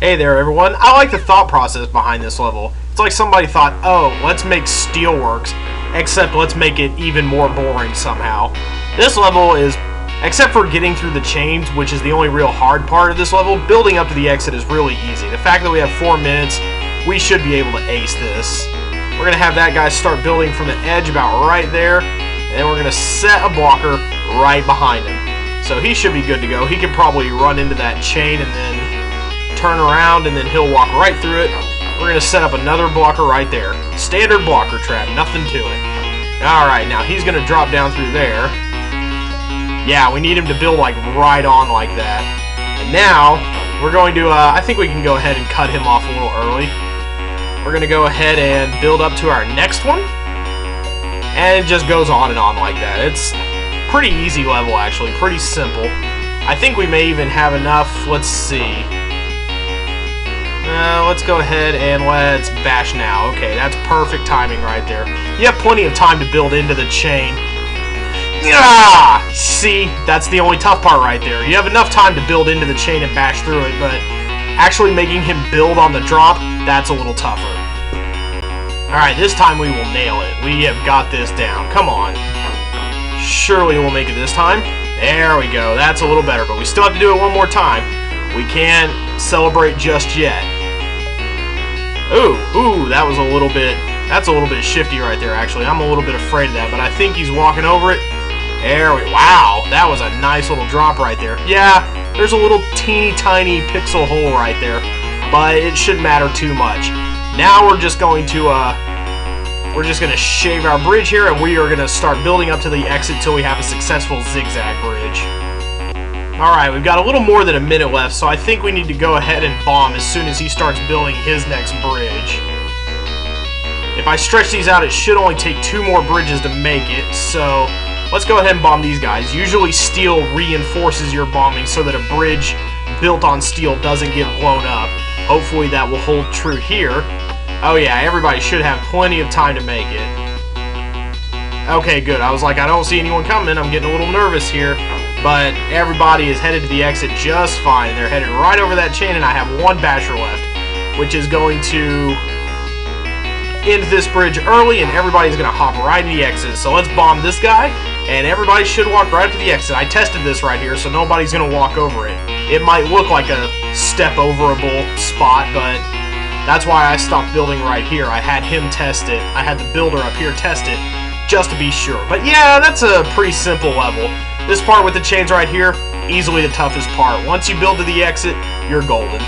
Hey there everyone, I like the thought process behind this level. It's like somebody thought, oh, let's make steelworks, except let's make it even more boring somehow. This level is, except for getting through the chains, which is the only real hard part of this level, building up to the exit is really easy. The fact that we have 4 minutes, we should be able to ace this. We're going to have that guy start building from the edge about right there, and then we're going to set a blocker right behind him. So he should be good to go. He could probably run into that chain and then turn around, and then he'll walk right through it. We're going to set up another blocker right there. Standard blocker trap, nothing to it. Alright, now he's going to drop down through there. Yeah, we need him to build like right on like that. And now, we're going to, I think we can go ahead and cut him off a little early. We're going to go ahead and build up to our next one. And it just goes on and on like that. It's pretty easy level actually, pretty simple. I think we may even have enough, let's see. Let's go ahead and let's bash now. Okay, that's perfect timing right there. You have plenty of time to build into the chain. Ah! See, that's the only tough part right there. You have enough time to build into the chain and bash through it, but actually making him build on the drop, that's a little tougher. Alright, this time we will nail it. We have got this down. Come on. Surely we'll make it this time. There we go. That's a little better, but we still have to do it one more time. We can't celebrate just yet. Ooh, that was that's a little bit shifty right there, actually. I'm a little bit afraid of that, but I think he's walking over it. Wow, that was a nice little drop right there. Yeah, there's a little teeny tiny pixel hole right there, but it shouldn't matter too much. Now we're just going to, shave our bridge here, and we are gonna start building up to the exit till we have a successful zigzag bridge. Alright, we've got a little more than a minute left, so I think we need to go ahead and bomb as soon as he starts building his next bridge. If I stretch these out, it should only take 2 more bridges to make it, so let's go ahead and bomb these guys. Usually steel reinforces your bombing so that a bridge built on steel doesn't get blown up. Hopefully that will hold true here. Oh yeah, everybody should have plenty of time to make it. Okay, good. I was like, I don't see anyone coming. I'm getting a little nervous here. But everybody is headed to the exit just fine. They're headed right over that chain, and I have 1 basher left, which is going to end this bridge early, and everybody's going to hop right in the exit. So let's bomb this guy, and everybody should walk right up to the exit. I tested this right here, so nobody's going to walk over it. It might look like a step-overable spot, but that's why I stopped building right here. I had him test it. I had the builder up here test it, just to be sure. But yeah, that's a pretty simple level. This part with the chains right here, easily the toughest part. Once you build to the exit, you're golden.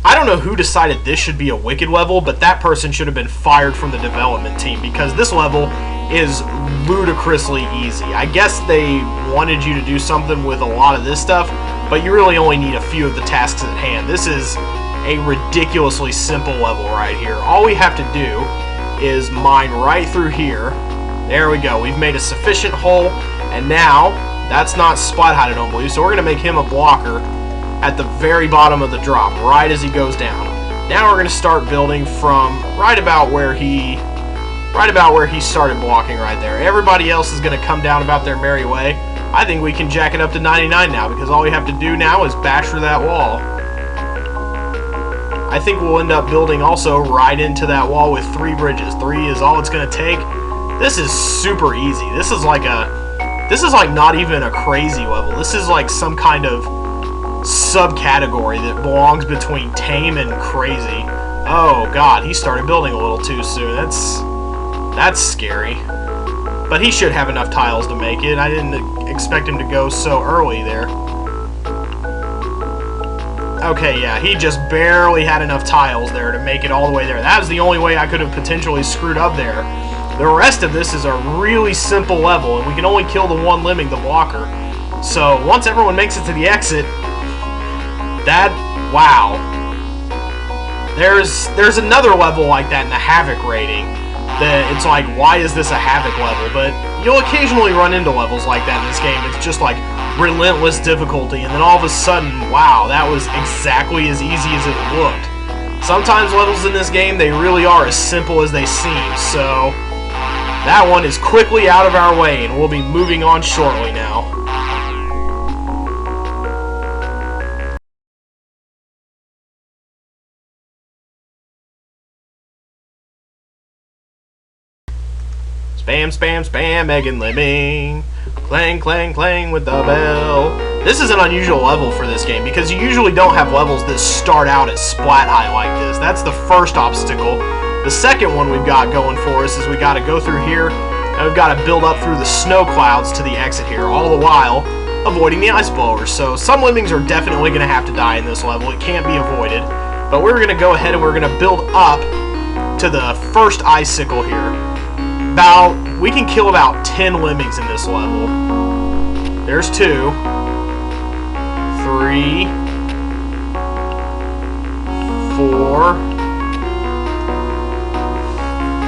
I don't know who decided this should be a wicked level, but that person should have been fired from the development team, because this level is ludicrously easy. I guess they wanted you to do something with a lot of this stuff, but you really only need a few of the tasks at hand. This is a ridiculously simple level right here. All we have to do is mine right through here. There we go. We've made a sufficient hole, and now that's not spot height, I don't believe, so we're going to make him a blocker at the very bottom of the drop, right as he goes down. Now we're going to start building from right about where he started blocking right there. Everybody else is going to come down about their merry way. I think we can jack it up to 99 now, because all we have to do now is bash through that wall. I think we'll end up building also right into that wall with 3 bridges. 3 is all it's going to take. This is super easy. This is like not even a crazy level. This is like some kind of subcategory that belongs between tame and crazy. Oh god, he started building a little too soon. That's scary. But he should have enough tiles to make it. I didn't expect him to go so early there. Okay, yeah, he just barely had enough tiles there to make it all the way there. That was the only way I could have potentially screwed up there. The rest of this is a really simple level, and we can only kill the 1 Lemming, the blocker. So, once everyone makes it to the exit, wow. There's another level like that in the Havoc rating. That it's like, why is this a Havoc level? But you'll occasionally run into levels like that in this game. It's just like relentless difficulty, and then all of a sudden, wow, that was exactly as easy as it looked. Sometimes levels in this game, they really are as simple as they seem, so That one is quickly out of our way, and we'll be moving on shortly now. Spam, spam, spam, egg and lemming. Clang, clang, clang with the bell. This is an unusual level for this game because you usually don't have levels that start out at splat height like this. That's the first obstacle. The second one we've got going for us is we got to go through here and we've got to build up through the snow clouds to the exit here, all the while avoiding the ice blowers. So some lemmings are definitely going to have to die in this level. It can't be avoided. But we're going to go ahead and we're going to build up to the first icicle here. We can kill about 10 lemmings in this level. There's 2, 3, 4,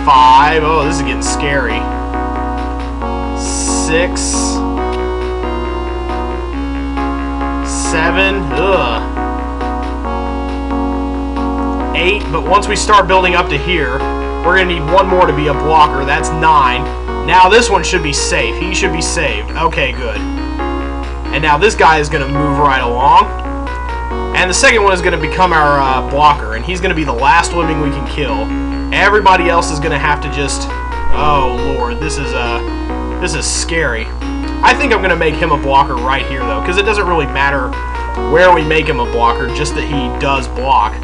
5. Oh, this is getting scary. 6, 7. Ugh. 8. But once we start building up to here, we're going to need one more to be a blocker. That's 9. Now this one should be safe. He should be saved. Okay, good. And now this guy is going to move right along. And the second one is going to become our blocker. And he's going to be the last lemming we can kill. Everybody else is going to have to just... Oh, Lord. This is scary. I think I'm going to make him a blocker right here, though. Because it doesn't really matter where we make him a blocker. Just that he does block.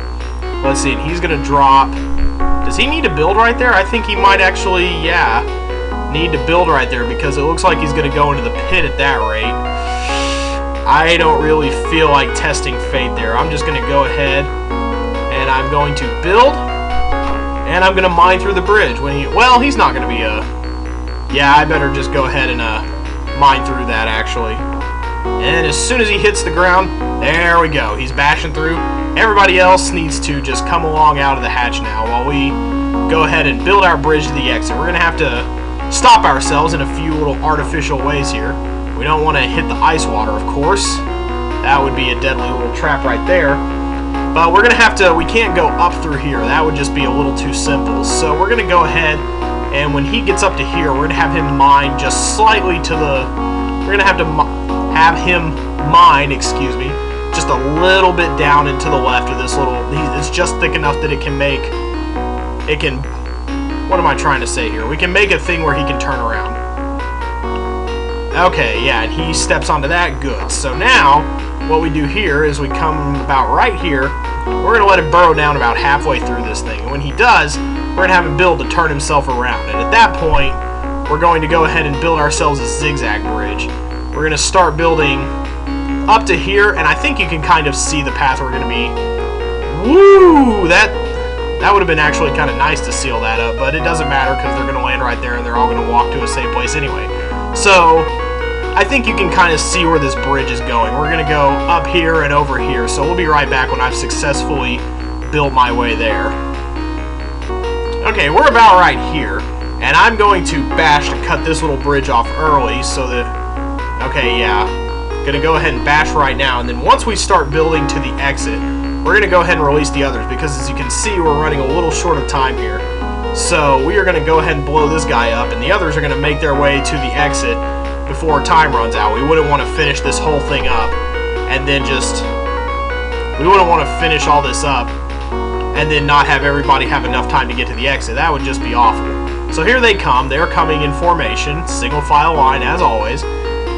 Let's see. And he's going to drop... Does he need to build right there? I think he might actually, yeah, need to build right there because it looks like he's going to go into the pit at that rate. I don't really feel like testing fate there. I'm just going to go ahead and I'm going to build and I'm going to mine through the bridge. Well, he's not going to be a... Yeah, I better just go ahead and mine through that actually. And as soon as he hits the ground, there we go. He's bashing through. Everybody else needs to just come along out of the hatch now while we go ahead and build our bridge to the exit. We're going to have to stop ourselves in a few little artificial ways here. We don't want to hit the ice water, of course. That would be a deadly little trap right there. But we're going to have to... We can't go up through here. That would just be a little too simple. So we're going to go ahead, and when he gets up to here, we're going to have him mine just slightly to the... We're going to have to have him mine, excuse me, just a little bit down and to the left of this little... It's just thick enough that it can make... It can... What am I trying to say here? We can make a thing where he can turn around. Okay, yeah, and he steps onto that. Good. So now, what we do here is we come about right here. We're going to let him burrow down about halfway through this thing. And when he does, we're going to have him build to turn himself around. And at that point, we're going to go ahead and build ourselves a zigzag bridge. We're going to start building up to here, and I think you can kind of see the path we're going to be. Woo! That would have been actually kind of nice to seal that up, but it doesn't matter because they're going to land right there and they're all going to walk to a safe place anyway. So, I think you can kind of see where this bridge is going. We're going to go up here and over here, so we'll be right back when I've successfully built my way there. Okay, we're about right here, and I'm going to bash to cut this little bridge off early so that... Okay, yeah. Gonna go ahead and bash right now, and then once we start building to the exit, we're gonna go ahead and release the others because as you can see we're running a little short of time here. So we are gonna go ahead and blow this guy up, and the others are gonna make their way to the exit before time runs out. We wouldn't want to finish this whole thing up and then just... We wouldn't want to finish all this up and then not have everybody have enough time to get to the exit. That would just be awful. So here they come. They're coming in formation, single file line as always.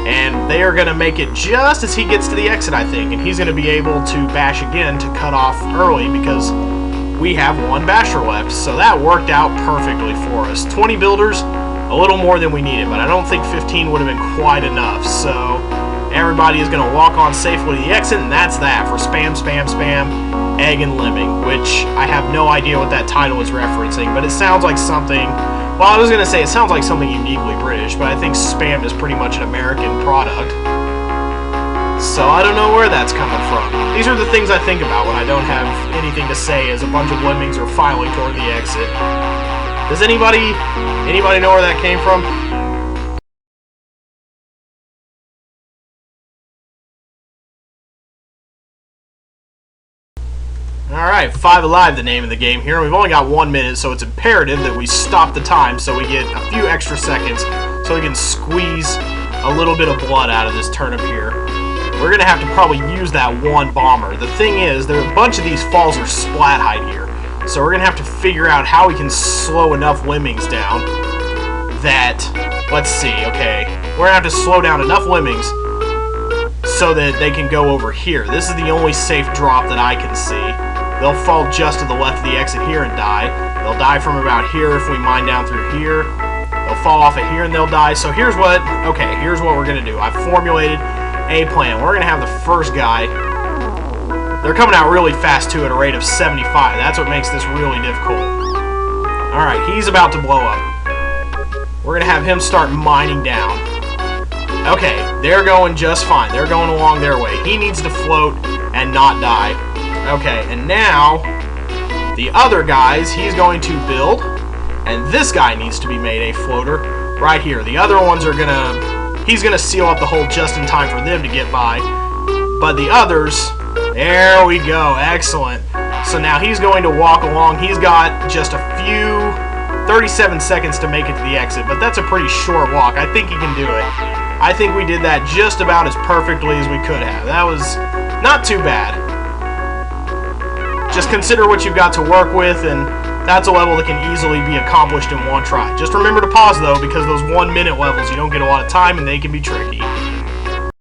And they are going to make it just as he gets to the exit, I think. And he's going to be able to bash again to cut off early because we have one basher left. So that worked out perfectly for us. 20 builders, a little more than we needed, but I don't think 15 would have been quite enough. So everybody is going to walk on safely to the exit, and that's that for Spam, Spam, Spam, Egg and Lemming, which I have no idea what that title is referencing, but it sounds like something... Well, I was going to say it sounds like something uniquely British, but I think Spam is pretty much an American product. So I don't know where that's coming from. These are the things I think about when I don't have anything to say as a bunch of lemmings are filing toward the exit. Does anybody know where that came from? Alright, 5 Alive, the name of the game here. We've only got 1 minute, so it's imperative that we stop the time so we get a few extra seconds so we can squeeze a little bit of blood out of this turnip here. We're going to have to probably use that one bomber. The thing is, there are a bunch of these falls are splat height here, so we're going to have to figure out how we can slow enough lemmings down that, let's see, okay, we're going to have to slow down enough lemmings so that they can go over here. This is the only safe drop that I can see. They'll fall just to the left of the exit here and die. They'll die from about here if we mine down through here. They'll fall off of here and they'll die. So here's what we're going to do. I've formulated a plan. We're going to have the first guy. They're coming out really fast too at a rate of 75. That's what makes this really difficult. Alright, he's about to blow up. We're going to have him start mining down. Okay, they're going just fine. They're going along their way. He needs to float and not die. Okay, and now the other guys, he's going to build, and this guy needs to be made a floater right here. The other ones are he's gonna seal up the hole just in time for them to get by, but the others, there we go, excellent. So now he's going to walk along. He's got just a few 37 seconds to make it to the exit, but that's a pretty short walk. I think he can do it. I think we did that just about as perfectly as we could have. That was not too bad. Just consider what you've got to work with, and that's a level that can easily be accomplished in one try. Just remember to pause, though, because those 1 minute levels, you don't get a lot of time, and they can be tricky.